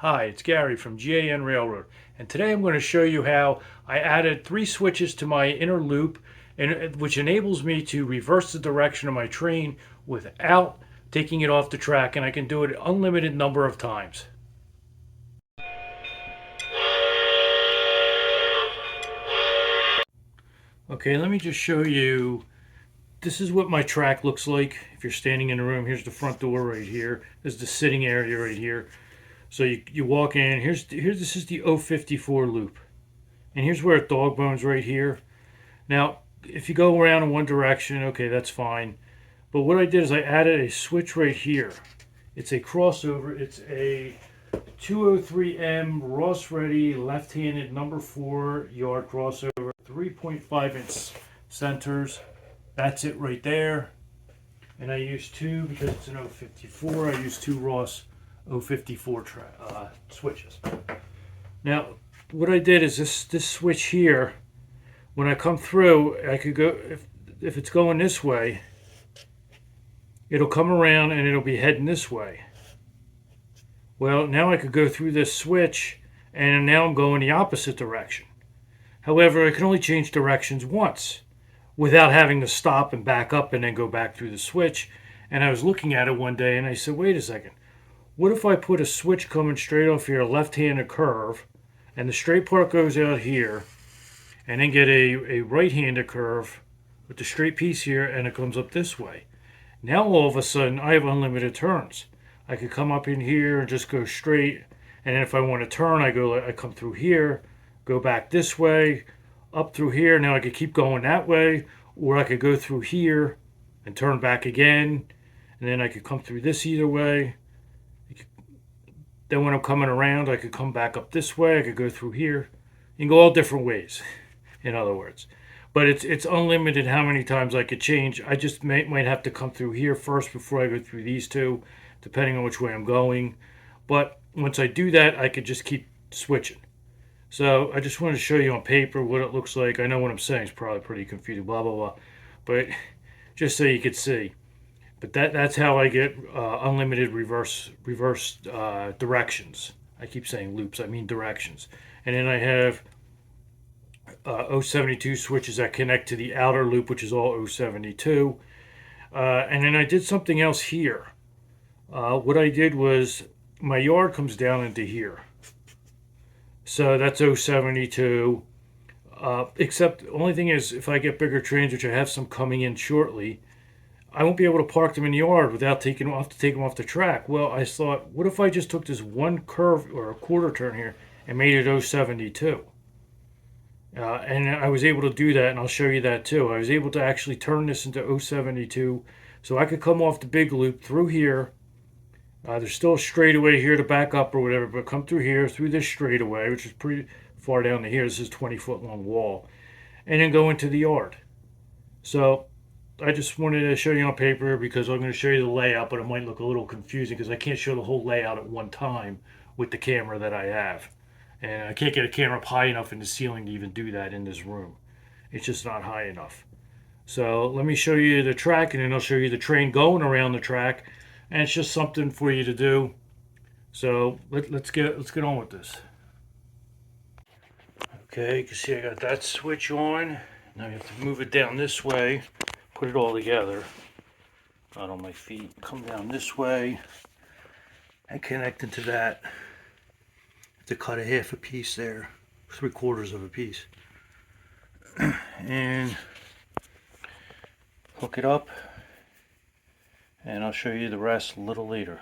Hi, it's Gary from GAN Railroad, and today I'm going to show you how I added 3 switches to my inner loop, which enables me to reverse the direction of my train without taking it off the track, and I can do it an unlimited number of times. Okay, let me just show you. This is what my track looks like if you're standing in the room. Here's the front door right here. This is the sitting area right here. So you walk in. Here's this is the 054 loop, and here's where it dog bones right here. Now, if you go around in one direction, okay, that's fine. But what I did is I added a switch right here. It's a crossover. It's a 203M Ross Ready left-handed number 4 yard crossover, 3.5-inch centers. That's it right there. And I use two because it's an 054. I use two Ross 054 switches. Now, what I did is this switch here. When I come through, I could go, if it's going this way, it'll come around and it'll be heading this way. Well, now I could go through this switch and now I'm going the opposite direction. However, I can only change directions once without having to stop and back up and then go back through the switch. And I was looking at it one day and I said, wait a second, what if I put a switch coming straight off here, a left-handed curve, and the straight part goes out here, and then get a right-handed curve with the straight piece here, and it comes up this way. Now all of a sudden I have unlimited turns. I could come up in here and just go straight, and then if I want to turn, I come through here, go back this way, up through here. Now I could keep going that way, or I could go through here and turn back again, and then I could come through this either way. Then when I'm coming around, I could come back up this way. I could go through here. You can go all different ways, in other words. But it's unlimited how many times I could change. I just might have to come through here first before I go through these two, depending on which way I'm going. But once I do that, I could just keep switching. So I just wanted to show you on paper what it looks like. I know what I'm saying is probably pretty confusing, blah, blah, blah. But just so you could see. But that's how I get unlimited reverse directions. I keep saying loops, I mean directions. And then I have 072 switches that connect to the outer loop, which is all 072. And then I did something else here. What I did was my yard comes down into here. So that's 072. Except the only thing is, if I get bigger trains, which I have some coming in shortly, I won't be able to park them in the yard without taking them off the track. Well, I thought, what if I just took this one curve or a quarter turn here and made it 072? And I was able to do that, and I'll show you that too. I was able to actually turn this into 072, so I could come off the big loop through here. There's still a straightaway here to back up or whatever, but come through here, through this straightaway, which is pretty far down to here. This is 20-foot long wall, and then go into the yard. So I just wanted to show you on paper because I'm going to show you the layout, but it might look a little confusing because I can't show the whole layout at one time with the camera that I have. And I can't get a camera up high enough in the ceiling to even do that in this room. It's just not high enough. So let me show you the track, and then I'll show you the train going around the track. And it's just something for you to do. So let's get on with this. Okay, you can see I got that switch on. Now you have to move it down this way, put it all together. Not on my feet. Come down this way and connect into that. To cut a half a piece there, 3/4 of a piece, and hook it up, and I'll show you the rest a little later.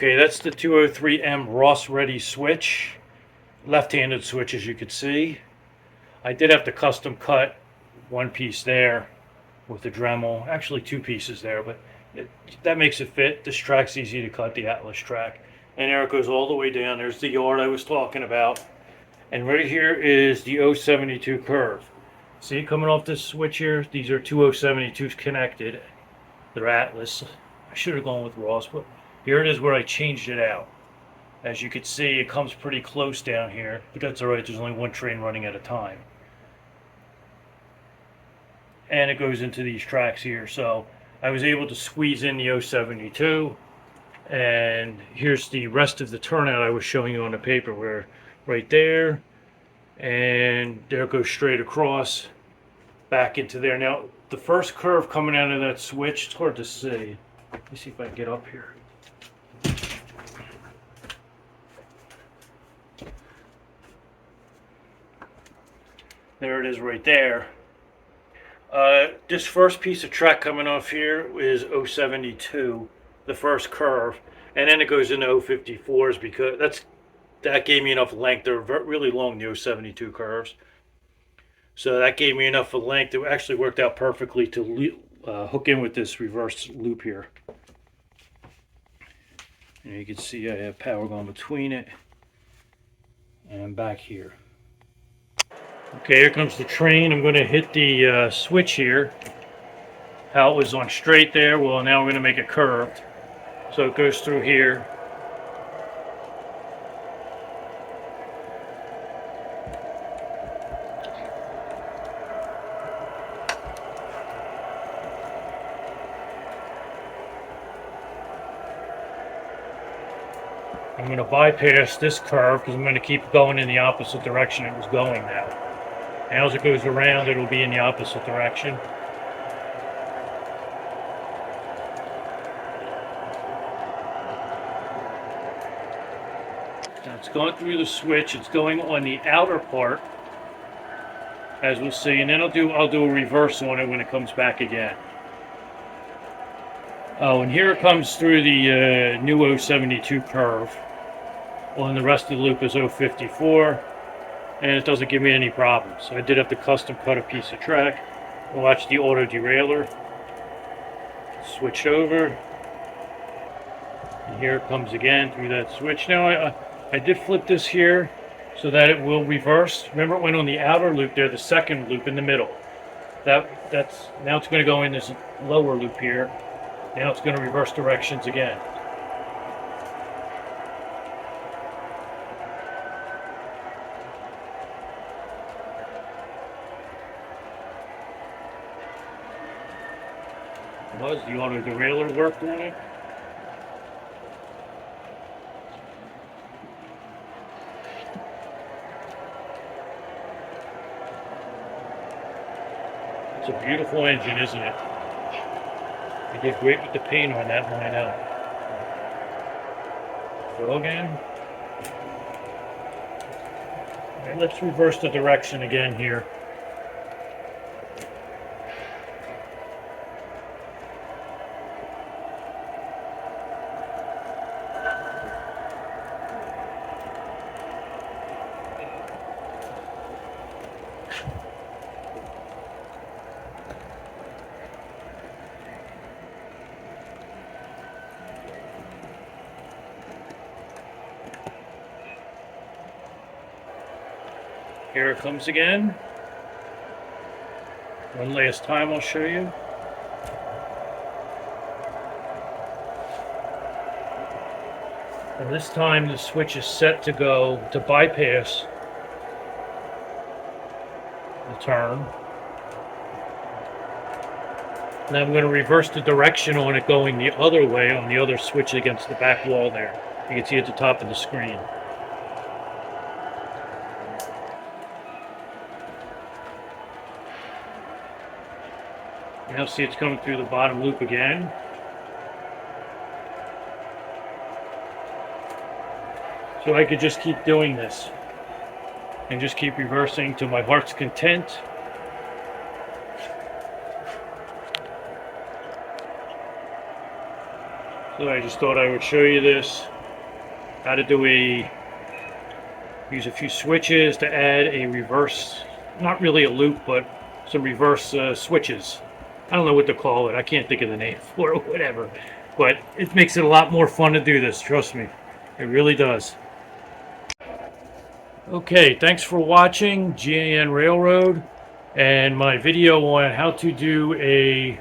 Okay, that's the 203M Ross Ready switch. Left-handed switch, as you can see. I did have to custom cut one piece there with the Dremel. Actually, two pieces there, but that makes it fit. This track's easy to cut, the Atlas track. And there it goes all the way down. There's the yard I was talking about. And right here is the 072 curve. See, coming off this switch here, these are two 072s connected. They're Atlas. I should have gone with Ross, but here it is where I changed it out. As you can see, it comes pretty close down here, but that's alright, there's only one train running at a time. And it goes into these tracks here, so I was able to squeeze in the 072, and here's the rest of the turnout I was showing you on the paper, where right there, and there it goes straight across, back into there. Now, the first curve coming out of that switch, it's hard to see. Let me see if I can get up here. There it is right there. This first piece of track coming off here is 072, the first curve, and then it goes into 054s because that gave me enough length. They're really long, the 072 curves. So that gave me enough of length. It actually worked out perfectly to hook in with this reverse loop here. And you can see I have power going between it and back here. Okay, here comes the train. I'm going to hit the switch here. How it was on straight there, well, now we're going to make it curved. So it goes through here. I'm going to bypass this curve because I'm going to keep going in the opposite direction it was going now. Now as it goes around, it'll be in the opposite direction. Now it's going through the switch. It's going on the outer part, as we'll see, and then I'll do a reverse on it when it comes back again. Oh, and here it comes through the new 072 curve. On the rest of the loop is 054. And it doesn't give me any problems. So I did have to custom cut a piece of track. Watch the auto derailleur. Switch over. And here it comes again through that switch. Now I did flip this here so that it will reverse. Remember it went on the outer loop there, the second loop in the middle. Now it's going to go in this lower loop here. Now it's going to reverse directions again. The auto derailleur worked on it. It's a beautiful engine, isn't it? They did great with the paint on that line out. So again, right, let's reverse the direction again here. Here it comes again. One last time I'll show you. And this time the switch is set to go to bypass the turn. And I'm going to reverse the direction on it going the other way on the other switch against the back wall there. You can see at the top of the screen. Now see it's coming through the bottom loop again. So I could just keep doing this and just keep reversing to my heart's content. So I just thought I would show you this. how to do use a few switches to add a reverse, not really a loop, but some reverse switches. I don't know what to call it. I can't think of the name for it, whatever. But it makes it a lot more fun to do this, trust me. It really does. Okay, thanks for watching GAN Railroad and my video on how to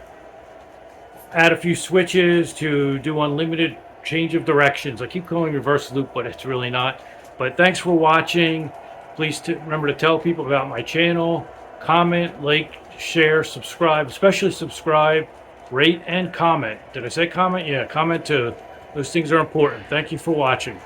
add a few switches to do unlimited change of directions. I keep calling reverse loop, but it's really not. But thanks for watching. Please remember to tell people about my channel. Comment, like, share, subscribe, especially subscribe, rate, and comment. Did I say comment? Yeah, comment too. Those things are important. Thank you for watching.